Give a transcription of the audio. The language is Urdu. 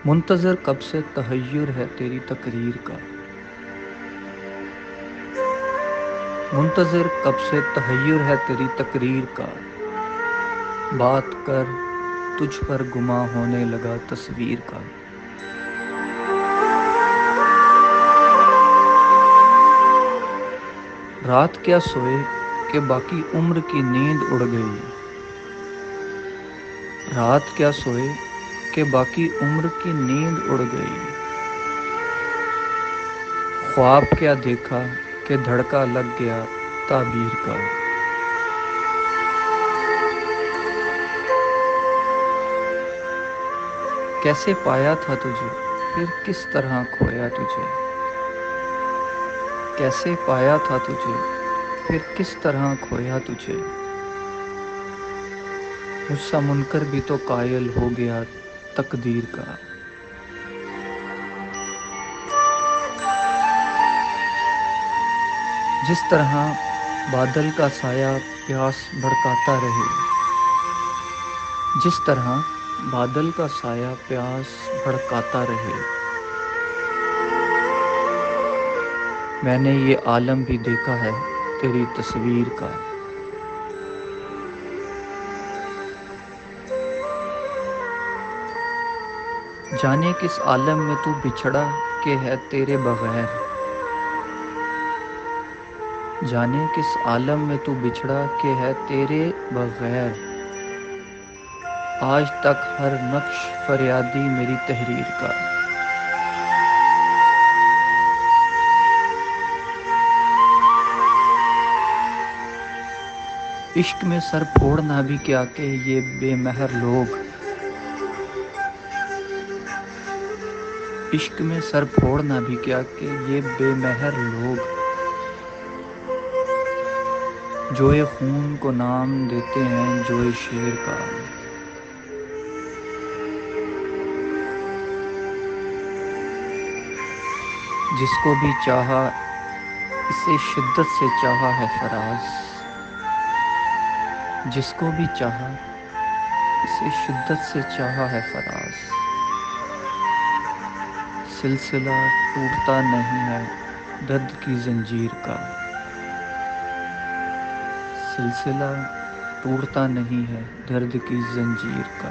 منتظر کب سے تحیر ہے تیری تقریر کا، منتظر کب سے تحیر ہے تیری تقریر کا، بات کر تجھ پر گماں ہونے لگا تصویر کا۔ رات کیا سوئے کہ باقی عمر کی نیند اڑ گئی، رات کیا سوئے کہ باقی عمر کی نیند اڑ گئی، خواب کیا دیکھا کہ دھڑکا لگ گیا تعبیر کا۔ کیسے پایا تھا تجھے پھر کس طرح کھویا تجھے، کیسے پایا تھا تجھے پھر کس طرح کھویا تجھے، مجھ سا منکر بھی تو قائل ہو گیا تقدیر کا۔ جس طرح بادل کا سایہ پیاس بھڑکاتا رہے، جس طرح بادل کا سایہ پیاس بھڑکاتا رہے، میں نے یہ عالم بھی دیکھا ہے تیری تصویر کا۔ جانے کس عالم میں تو بچھڑا کہ ہے تیرے بغیر، جانے کس عالم میں تو بچھڑا کہ ہے تیرے بغیر، آج تک ہر نقش فریادی میری تحریر کا۔ عشق میں سر پھوڑنا بھی کیا کہ یہ بے مہر لوگ، عشق میں سر پھوڑنا بھی کیا کہ یہ بے مہر لوگ، جوئے خون کو نام دیتے ہیں جوئے شیر کا۔ جس کو بھی چاہا اسے شدت سے چاہا ہے فراز، جس کو بھی چاہا اسے شدت سے چاہا ہے فراز، سلسلہ ٹوٹتا نہیں ہے درد کی زنجیر کا، سلسلہ ٹوٹتا نہیں ہے درد کی زنجیر کا۔